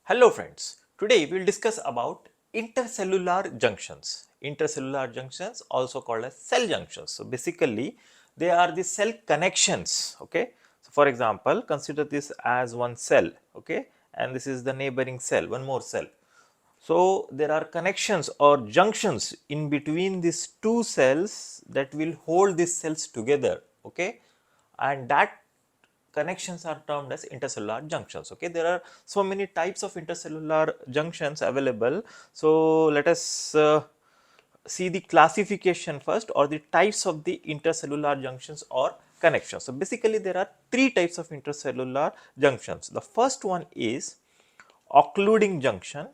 Hello friends, today we will discuss about intercellular junctions. Intercellular junctions also called as cell junctions. So basically they are the cell connections, okay. So for example, consider this as one cell, okay, and this is the neighboring cell, one more cell. So there are connections or junctions in between these two cells that will hold these cells together, okay, and that connections are termed as intercellular junctions. Okay, there are so many types of intercellular junctions available. So let us see the classification first, or the types of the intercellular junctions or connections. So basically there are three types of intercellular junctions. The first one is occluding junction.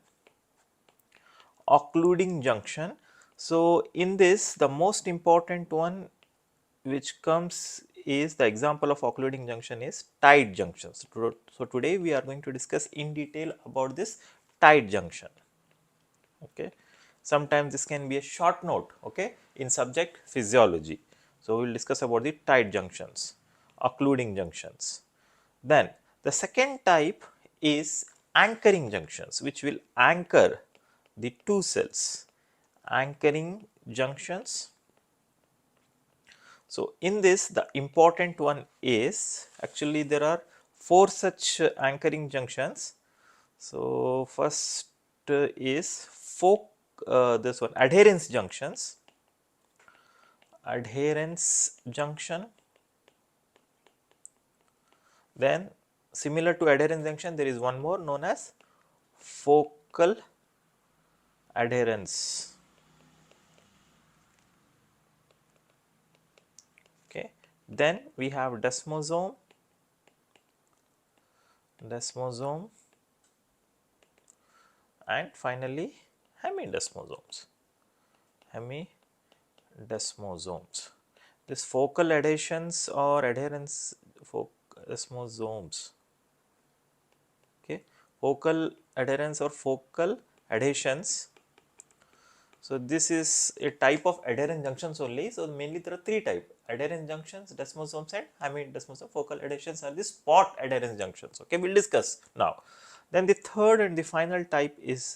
Occluding junction. So in this, the most important one which comes is the example of occluding junction is tight junctions. So today we are going to discuss in detail about this tight junction. Okay, sometimes this can be a short note, okay, in subject physiology. So we will discuss about the tight junctions, occluding junctions. Then the second type is anchoring junctions, which will anchor the two cells. Anchoring junctions. So in this, the important one is, actually there are four such anchoring junctions. So first is this one, adherens junctions. Adherens junction. Then similar to adherens junction, there is one more known as focal adherens. Okay. Then we have desmosome, and finally hemidesmosomes. Hemidesmosomes. This focal adhesions or adherens desmosomes. Okay, focal adherens or focal adhesions. So this is a type of adherens junctions only. So mainly there are three types: adherens junctions, desmosomes, and hemidesmosomes. Focal adhesions are the spot adherens junctions. Okay, we'll discuss now. Then the third and the final type is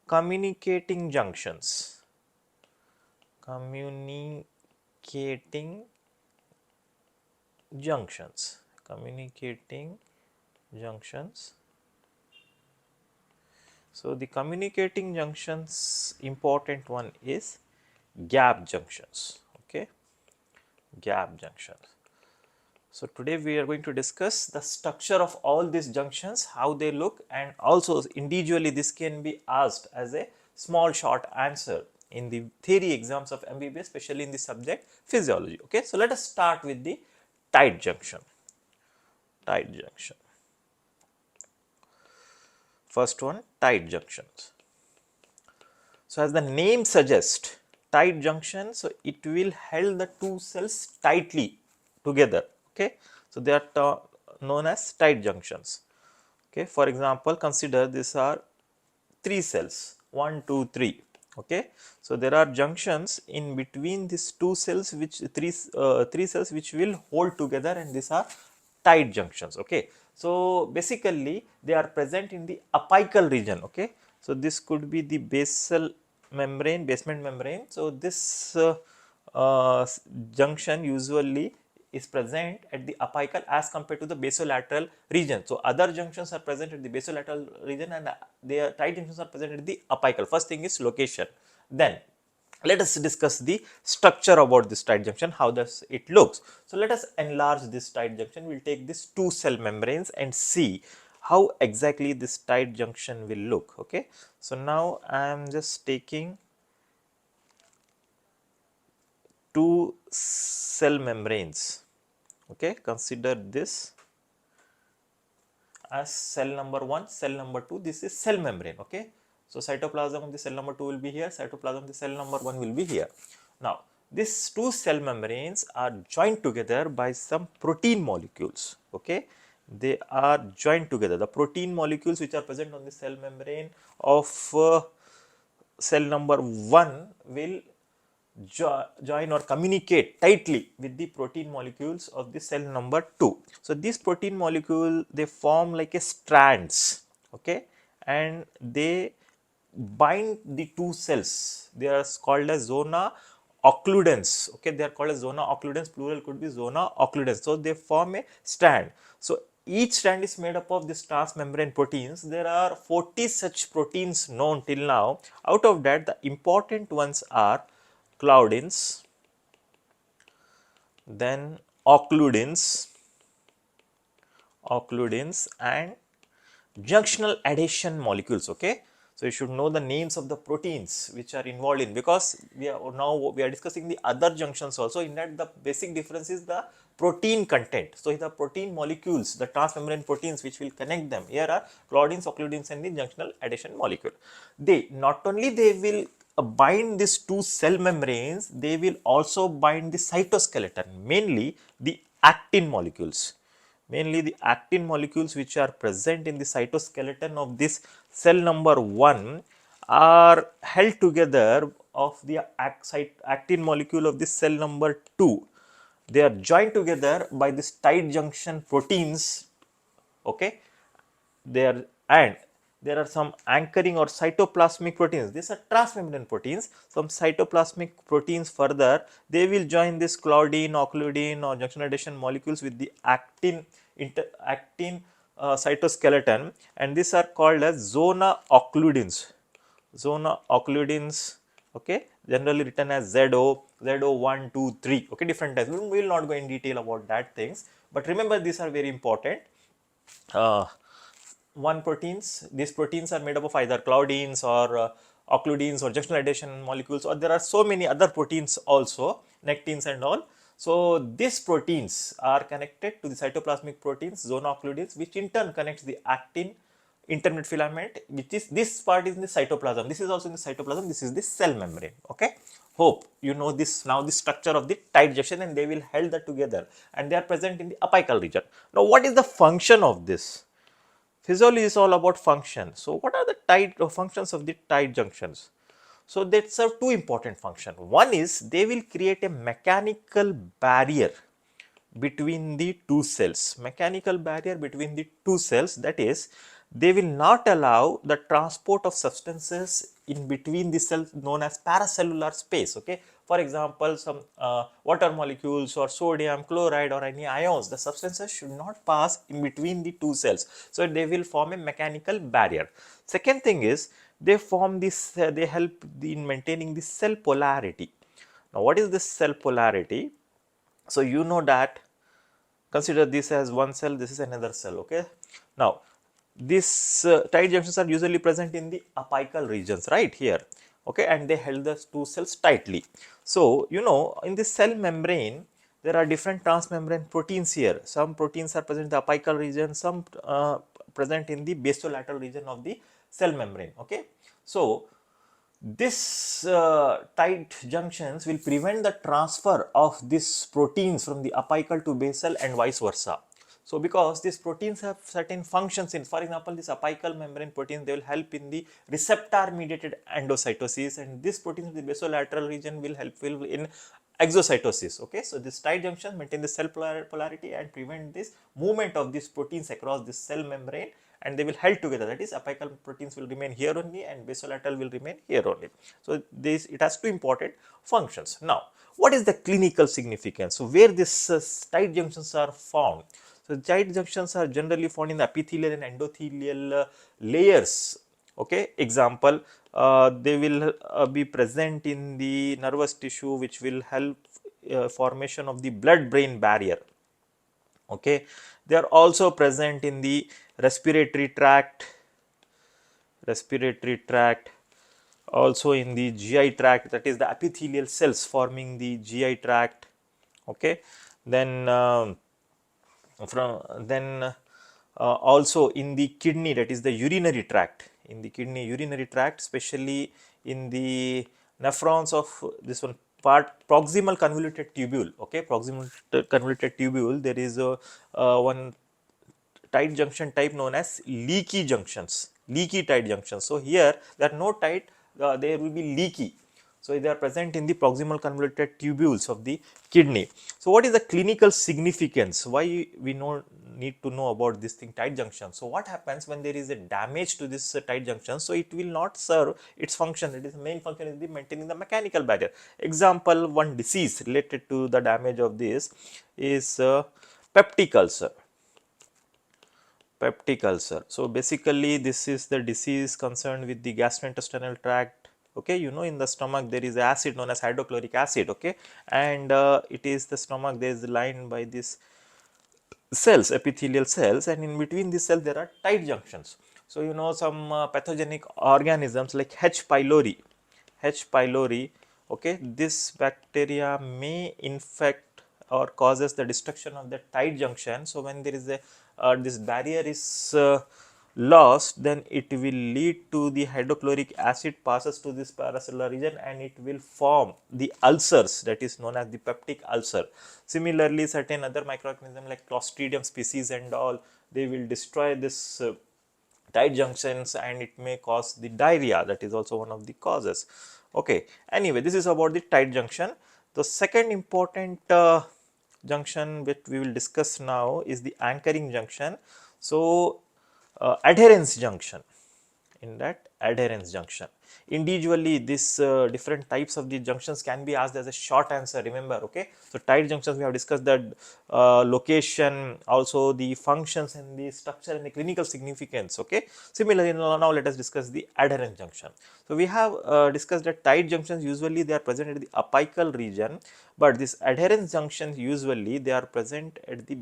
communicating junctions. Communicating junctions. So the communicating junctions, important one is gap junctions. Okay, gap junctions. So today we are going to discuss the structure of all these junctions, how they look, and also individually this can be asked as a small short answer in the theory exams of MBBS, especially in the subject physiology. Okay, so let us start with the tight junction. Tight junction. First one, tight junctions. So as the name suggests, tight junction, so it will hold the two cells tightly together. Okay, so they are known as tight junctions. Okay, for example, consider these are three cells, 1, 2, 3. Okay, so there are junctions in between these two cells, which three cells which will hold together, and these are tight junctions. Okay, so basically they are present in the apical region. Okay, so this could be the basal membrane, basement membrane. So this junction usually is present at the apical as compared to the basolateral region. So other junctions are present at the basolateral region, and their tight junctions are present at the apical. First thing is location. Then let us discuss the structure about this tight junction, how does it looks. So let us enlarge this tight junction. We'll take these two cell membranes and see how exactly this tight junction will look. Okay, so now I am just taking two cell membranes. Okay, consider this as cell number 1, cell number 2. This is cell membrane. Okay, so cytoplasm of the cell number 2 will be here, cytoplasm of the cell number 1 will be here. Now these two cell membranes are joined together by some protein molecules. Okay, they are joined together. The protein molecules which are present on the cell membrane of cell number 1 will join or communicate tightly with the protein molecules of the cell number 2. So these protein molecule, they form like a strands. Okay, and they bind the two cells. They are called as zona occludens. Okay, they are called as zona occludens. Plural could be zona occludens. So they form a strand. So each strand is made up of this transmembrane proteins. There are 40 such proteins known till now. Out of that, the important ones are claudins, then occludins and junctional adhesion molecules. Okay, so you should know the names of the proteins which are involved in, because we are discussing the other junctions also. In that, the basic difference is the protein content. So the protein molecules, the transmembrane proteins which will connect them, here are claudins, occludins and the junctional adhesion molecule. They not only they will bind these two cell membranes, they will also bind the cytoskeleton, mainly the actin molecules. Mainly the actin molecules which are present in the cytoskeleton of this cell number 1 are held together of the actin molecule of this cell number 2. They are joined together by this tight junction proteins. Okay, there and there are some anchoring or cytoplasmic proteins. These are transmembrane proteins. Some cytoplasmic proteins further, they will join this claudin, occludin or junction adhesion molecules with the actin cytoskeleton, and these are called as zona occludins. Zona occludins, okay, generally written as ZO, ZO1, 2, 3, okay, different types. We will not go in detail about that things, but remember these are very important. uh, One proteins, these proteins are made up of either claudins or occludins or junctional adhesion molecules, or there are so many other proteins also, nectins and all. So these proteins are connected to the cytoplasmic proteins, zona occludins, which in turn connects the actin intermediate filament, which is this part is in the cytoplasm. This is also in the cytoplasm. This is the cell membrane. Okay. Hope you know this now, the structure of the tight junction, and they will held that together, and they are present in the apical region. Now, what is the function of this? Physiology is all about function. So, what are the tight functions of the tight junctions? So, they serve two important functions. One is they will create a mechanical barrier between the two cells. Mechanical barrier between the two cells, that is, they will not allow the transport of substances in between the cells, known as paracellular space. Okay, for example, some water molecules or sodium chloride or any ions, the substances should not pass in between the two cells, so they will form a mechanical barrier. Second thing is they form this they help in maintaining the cell polarity. Now, what is this cell polarity? So you know that, consider this as one cell, this is another cell. Okay, now these tight junctions are usually present in the apical regions right here. Okay, and they held the two cells tightly. So you know, in the cell membrane there are different transmembrane proteins here. Some proteins are present in the apical region, some present in the basolateral region of the cell membrane. Okay, so this tight junctions will prevent the transfer of these proteins from the apical to basal and vice versa. So, because these proteins have certain functions in, for example, this apical membrane proteins, they will help in the receptor mediated endocytosis, and this protein in the basolateral region will help in exocytosis. Okay, so this tight junctions maintain the cell polarity and prevent this movement of these proteins across the cell membrane, and they will held together. That is, apical proteins will remain here only and basolateral will remain here only. So this, it has two important functions. Now, what is the clinical significance? So where these tight junctions are found? So tight junctions are generally found in the epithelial and endothelial layers. Okay, example, they will be present in the nervous tissue, which will help formation of the blood brain barrier. Okay, they are also present in the respiratory tract, also in the GI tract, that is the epithelial cells forming the GI tract. Okay, then also in the kidney, that is the urinary tract. In the kidney urinary tract, especially in the nephrons of this one part, proximal convoluted tubule. Okay, proximal convoluted tubule, there is a one tight junction type known as leaky junctions, leaky tight junctions. So here there are no tight, there will be leaky. So they are present in the proximal convoluted tubules of the kidney. So what is the clinical significance? Why we need to know about this thing, tight junction. So what happens when there is a damage to this tight junction? So it will not serve its function. It is the main function is the maintaining the mechanical barrier. Example, one disease related to the damage of this is peptic ulcer. Peptic ulcer. So basically this is the disease concerned with the gastrointestinal tract. Okay, you know, in the stomach there is acid known as hydrochloric acid. Okay, and it is the stomach, there is lined by this cells, epithelial cells, and in between these cells there are tight junctions. So you know, some pathogenic organisms like H. pylori, H. pylori, okay, this bacteria may infect or causes the destruction of the tight junction. So when there is a this barrier is lost, then it will lead to the hydrochloric acid passes to this paracellular region and it will form the ulcers, that is known as the peptic ulcer. Similarly, certain other microorganisms like Clostridium species and all, they will destroy this tight junctions and it may cause the diarrhea, that is also one of the causes. Okay, anyway, this is about the tight junction. The second important junction which we will discuss now is the anchoring junction. So adherens junction, in that adherens junction. Individually, this different types of the junctions can be asked as a short answer, remember. Okay, so tight junctions we have discussed that location, also the functions and the structure and the clinical significance. Okay, similarly, now let us discuss the adherens junction. So we have discussed that tight junctions usually they are present at the apical region, but this adherens junctions usually they are present at the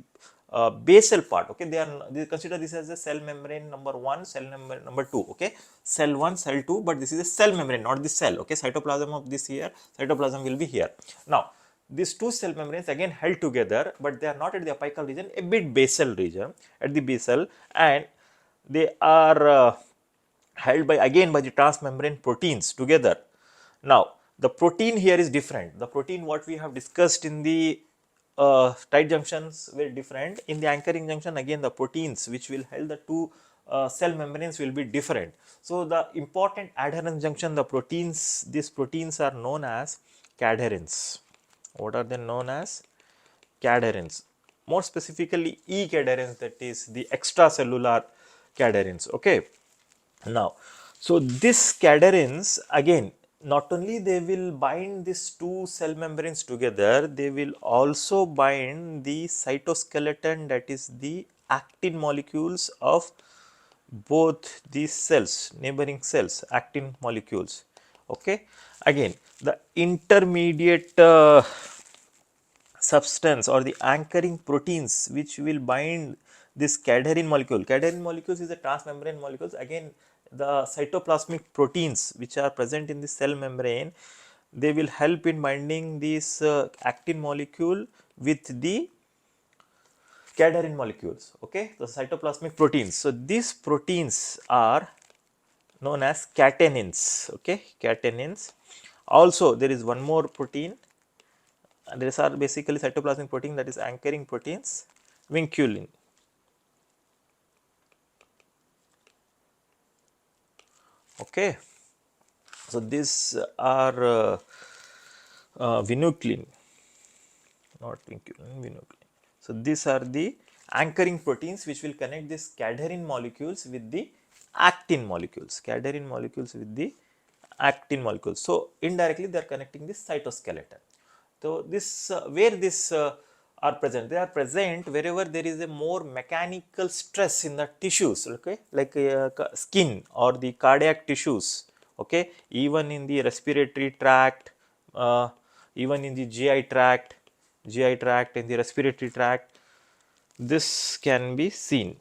basal part. Okay, they consider this as a cell membrane number 1, cell membrane number 2. Okay, cell 1, cell 2, but this is a cell membrane, not the cell. Okay, cytoplasm of this here, cytoplasm will be here. Now these two cell membranes again held together, but they are not at the apical region, a bit basal region, at the basal, and they are held by again by the transmembrane proteins together. Now the protein here is different. The protein what we have discussed in the tight junctions were different. In the anchoring junction, again the proteins which will hold the two cell membranes will be different. So the important adherens junction, the proteins, these proteins are known as cadherins. What are they known as? Cadherins. More specifically, E-cadherins, that is the extracellular cadherins. Okay. Now, so this cadherins again, not only they will bind these two cell membranes together, they will also bind the cytoskeleton, that is the actin molecules of both these cells, neighboring cells, actin molecules. Okay, again the intermediate substance or the anchoring proteins which will bind this cadherin molecule. Cadherin molecules is a transmembrane molecules. Again, the cytoplasmic proteins which are present in the cell membrane, they will help in binding this actin molecule with the cadherin molecules. Okay, the cytoplasmic proteins. So these proteins are known as catenins. Okay, catenins. Also, there is one more protein. These are basically cytoplasmic protein, that is anchoring proteins, vinculin. Okay, so these are vinuclein, not vinculin, vinuclein. So these are the anchoring proteins which will connect these cadherin molecules with the actin molecules, cadherin molecules with the actin molecules. So indirectly they are connecting this cytoskeleton. So this where this are present, they are present wherever there is a more mechanical stress in the tissues. Okay, like skin or the cardiac tissues. Okay, even in the respiratory tract, even in the GI tract, in the respiratory tract, this can be seen.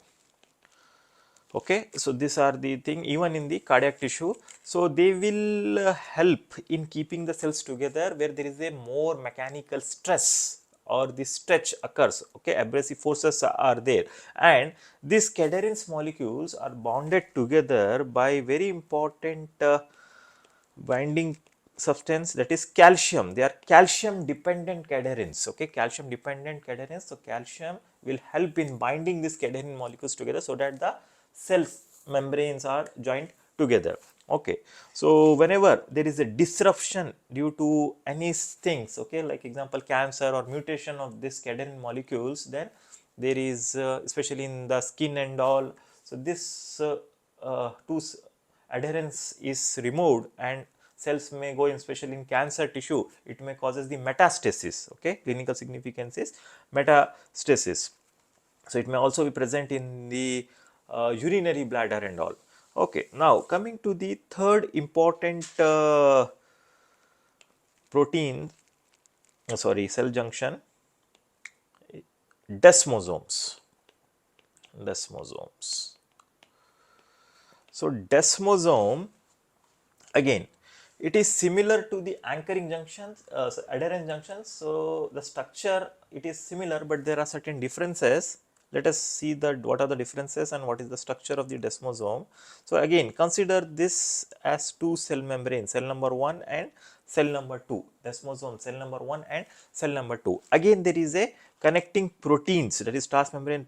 Okay, so these are the thing even in the cardiac tissue. So they will help in keeping the cells together where there is a more mechanical stress or the stretch occurs. Okay, abrasive forces are there, and these cadherins molecules are bonded together by very important binding substance, that is calcium. They are calcium dependent cadherins. Okay, calcium dependent cadherins. So calcium will help in binding these cadherin molecules together so that the cell membranes are joined together. Okay, so whenever there is a disruption due to any things, okay, like example cancer or mutation of this cadherin molecules, then there is especially in the skin and all. So this two adherence is removed and cells may go in, especially in cancer tissue, it may causes the metastasis. Okay, clinical significance is metastasis. So it may also be present in the urinary bladder and all. Okay, now coming to the third important protein, sorry, cell junction, desmosomes. Desmosomes. So desmosome, again, it is similar to the anchoring junctions, so adherent junctions. So the structure, it is similar, but there are certain differences. Let us see that what are the differences and what is the structure of the desmosome. So again, consider this as two cell membranes, cell number 1 and cell number 2. Desmosome, cell number 1 and cell number 2. Again, there is a connecting proteins, that is transmembrane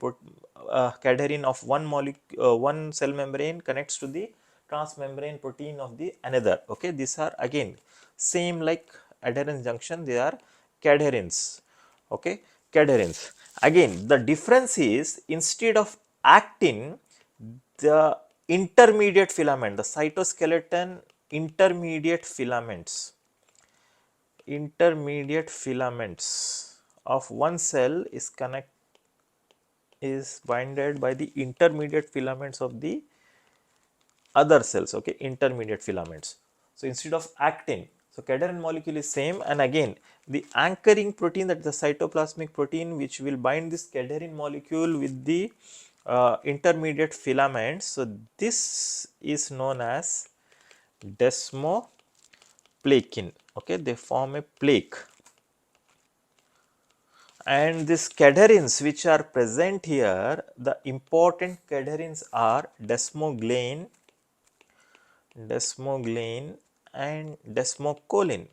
cadherin of one molecule, one cell membrane connects to the transmembrane protein of the another. Okay, these are again same like adherens junction, they are cadherins. Okay, cadherins. Again, the difference is instead of actin, the intermediate filament, the cytoskeleton intermediate filaments of one cell is binded by the intermediate filaments of the other cells. Okay, intermediate filaments. So instead of actin, so cadherin molecule is same, and again the anchoring protein, that is the cytoplasmic protein which will bind this cadherin molecule with the intermediate filaments. So this is known as desmoplakin. Okay, they form a plaque, and these cadherins which are present here, the important cadherins are desmoglein and desmocolin.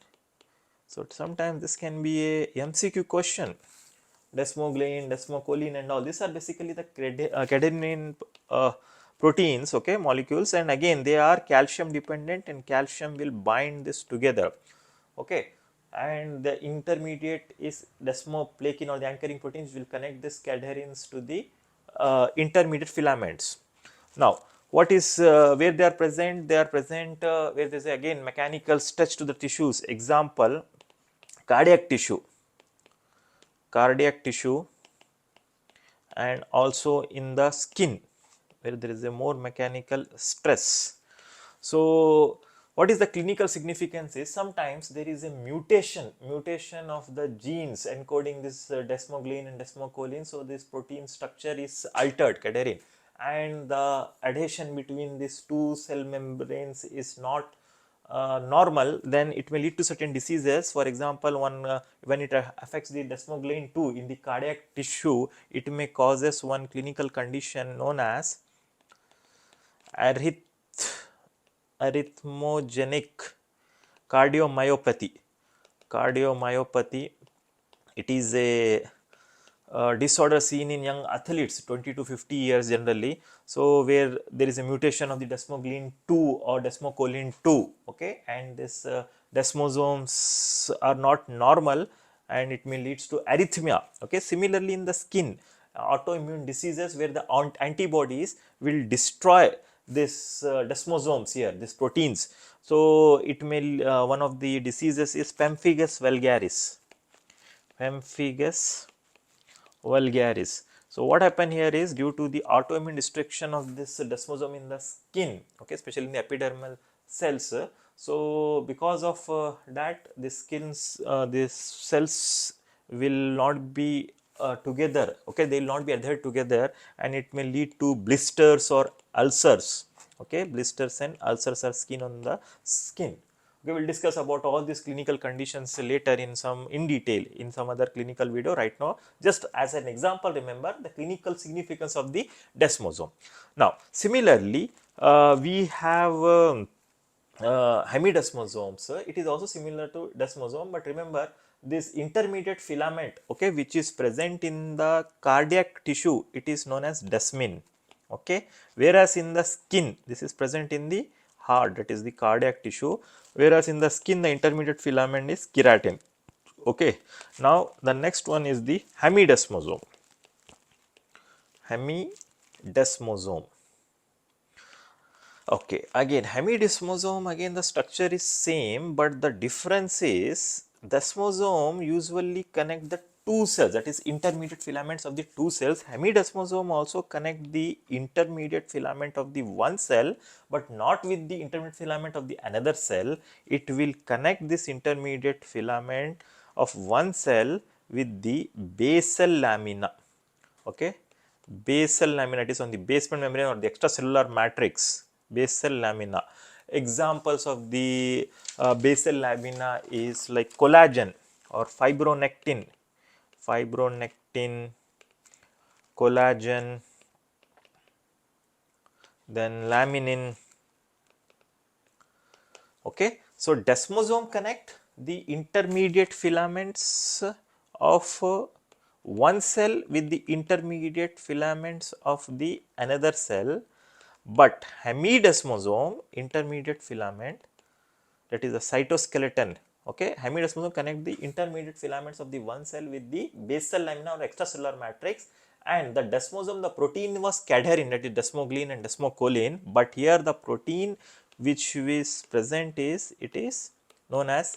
So sometimes this can be a MCQ question. Desmoglein, desmocolin and all these are basically the cadherin proteins, okay, molecules, and again they are calcium dependent and calcium will bind this together. Okay, and the intermediate is desmoplakin, or the anchoring proteins will connect this cadherins to the intermediate filaments. Now, what is where they are present? They are present where there is again mechanical stretch to the tissues. Example, cardiac tissue, cardiac tissue, and also in the skin where there is a more mechanical stress. So, what is the clinical significance is sometimes there is a mutation of the genes encoding this desmoglein and desmocolin. So, this protein structure is altered, cadherin, and the adhesion between these two cell membranes is not normal, then it may lead to certain diseases. For example, when it affects the desmoglein 2 in the cardiac tissue, it may causes one clinical condition known as arrhythmogenic cardiomyopathy. Cardiomyopathy, it is a disorder seen in young athletes 20 to 50 years generally. So where there is a mutation of the desmoglein 2 or desmocolin 2, okay, and this desmosomes are not normal and it may leads to arrhythmia. Okay, similarly in the skin, autoimmune diseases where the antibodies will destroy this desmosomes here, these proteins. So it may one of the diseases is pemphigus vulgaris. Pemphigus vulgaris. So what happened here is due to the autoimmune destruction of this desmosome in the skin, okay, especially in the epidermal cells. So because of that, the skins, these cells will not be together, okay, they will not be adhered together, and it may lead to blisters or ulcers. Okay, blisters and ulcers are skin on the skin. We will discuss about all these clinical conditions later in detail in some other clinical video. Right now, just as an example, remember the clinical significance of the desmosome. Now, similarly, we have hemidesmosomes. It is also similar to desmosome, but remember this intermediate filament, okay, which is present in the cardiac tissue, it is known as desmin. Okay, whereas in the skin, this is present in the heart, that is the cardiac tissue, whereas in the skin the intermediate filament is keratin. Okay, now the next one is the hemidesmosome. Hemidesmosome. Okay, again hemidesmosome, again the structure is same, but the difference is desmosome usually connect the two cells, that is intermediate filaments of the two cells. Hemidesmosome also connect the intermediate filament of the one cell, but not with the intermediate filament of the another cell. It will connect this intermediate filament of one cell with the basal lamina. Okay, basal lamina, it is on the basement membrane or the extracellular matrix, basal lamina. Examples of the basal lamina is like collagen or fibronectin, collagen, then laminin. Okay, so desmosome connect the intermediate filaments of one cell with the intermediate filaments of the another cell, but hemidesmosome intermediate filament, that is the cytoskeleton. Okay, hemidesmosome connect the intermediate filaments of the one cell with the basal lamina or extracellular matrix, and the desmosome, the protein was cadherin, that is desmoglein and desmocholine, but here the protein which is present is, it is known as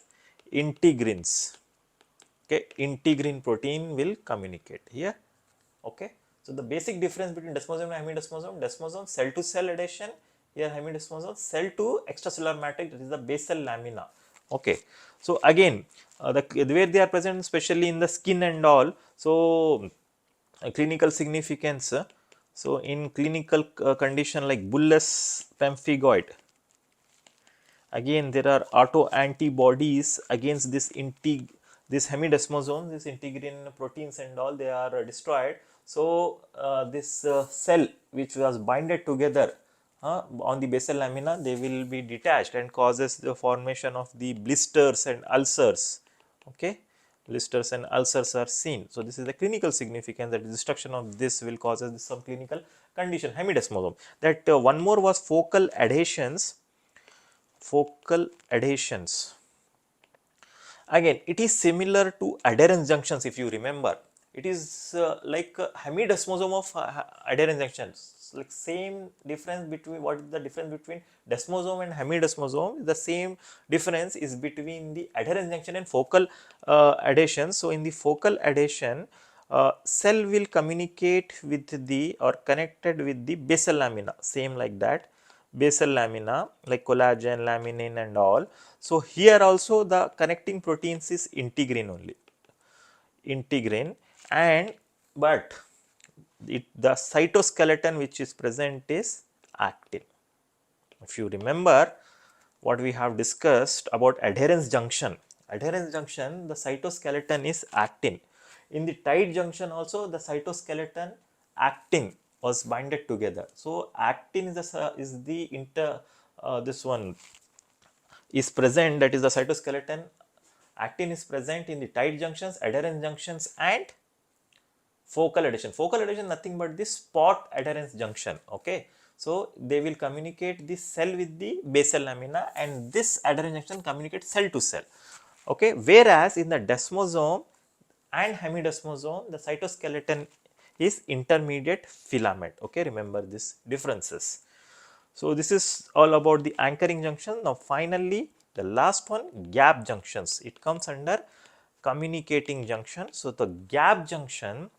integrins. Okay, integrin protein will communicate here. Okay, so the basic difference between desmosome and hemidesmosome: desmosome cell to cell adhesion, here hemidesmosome cell to extracellular matrix, that is the basal lamina. Okay, so again where they are present especially in the skin and all. So clinical significance, so in clinical condition like bullous pemphigoid, again there are autoantibodies against this hemidesmosome, this integrin proteins and all, they are destroyed. So this cell which was binded together on the basal lamina, they will be detached and causes the formation of the blisters and ulcers. Okay, blisters and ulcers are seen. So this is the clinical significance, that destruction of this will causes some clinical condition, hemidesmosome. That one more was focal adhesions. Focal adhesions, again it is similar to adherens junctions. If you remember, it is like hemidesmosome of adherens junctions. Like same difference between, what is the difference between desmosome and hemidesmosome? The same difference is between the adherens junction and focal adhesion. So in the focal adhesion, cell will communicate with the or connected with the basal lamina, same like that, basal lamina like collagen, laminin and all. So here also the connecting proteins is integrin only, integrin, and but the cytoskeleton which is present is actin. If you remember what we have discussed about adherens junction, the cytoskeleton is actin. In the tight junction also the cytoskeleton actin was binded together. So actin is the this one is present, that is the cytoskeleton actin is present in the tight junctions, adherens junctions and focal adhesion. Focal adhesion nothing but this spot adherens junction. Okay, so they will communicate this cell with the basal lamina, and this adherens junction communicates cell to cell. Okay, whereas in the desmosome and hemidesmosome, the cytoskeleton is intermediate filament. Okay, remember these differences. So this is all about the anchoring junction. Now finally the last one, gap junctions. It comes under communicating junction. So the gap junction,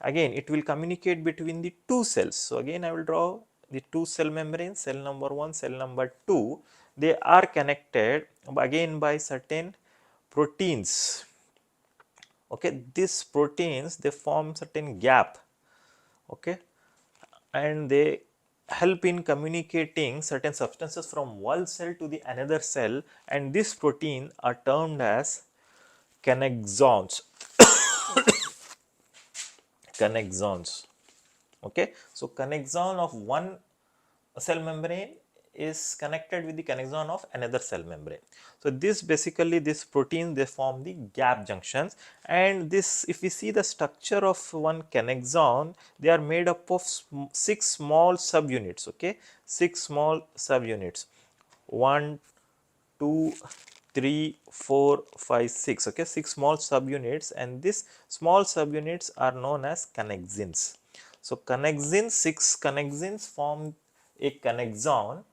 again it will communicate between the two cells. So again I will draw the two cell membrane, cell number 1, cell number 2. They are connected again by certain proteins. Okay, these proteins, they form certain gap. Okay, and they help in communicating certain substances from one cell to the another cell, and these protein are termed as connexons. Connexons. Okay, so connexon of one cell membrane is connected with the connexon of another cell membrane. So this basically, this protein, they form the gap junctions, and this, if we see the structure of one connexon, they are made up of 6 small subunits. Okay, 6 small subunits, 1 2 3 4 5 6. Okay, 6 small subunits, and these small subunits are known as connexins. So connexin, 6 connexins form a connexon,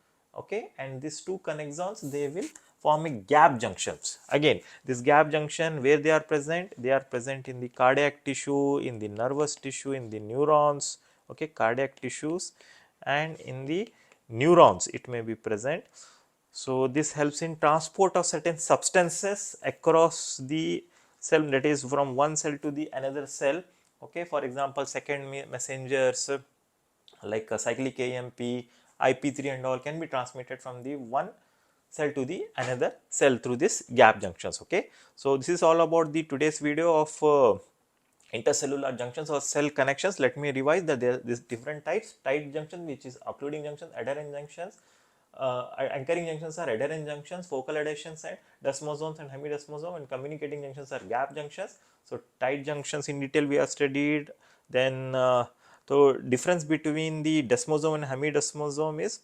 okay, and these 2 connexons, they will form a gap junctions. Again, this gap junction, where they are present? They are present in the cardiac tissue, in the nervous tissue, in the neurons, okay, cardiac tissues, and in the neurons it may be present. So this helps in transport of certain substances across the cell, that is from one cell to the another cell, okay. For example, second messengers like cyclic AMP, IP3 and all can be transmitted from the one cell to the another cell through this gap junctions, okay. So this is all about the today's video of intercellular junctions or cell connections. Let me revise that there are these different types: tight junction, which is occluding junctions; adherent junctions, anchoring junctions are adherent junctions; focal adhesions and desmosomes and hemidesmosomes; and communicating junctions are gap junctions. So tight junctions in detail we have studied. Then so difference between the desmosome and hemidesmosome is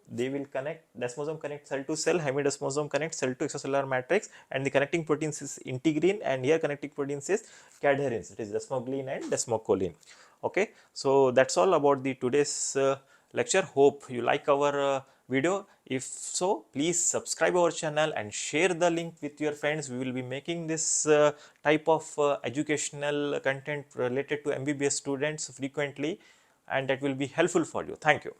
they will connect, desmosome connect cell to cell, hemidesmosome connect cell to extracellular matrix, and the connecting proteins is integrin, and here connecting proteins is cadherins, it is desmoglein and desmocholine, okay. So that's all about the today's lecture. Hope you like our video. If so, please subscribe our channel and share the link with your friends. We will be making this type of educational content related to MBBS students frequently, and that will be helpful for you. Thank you.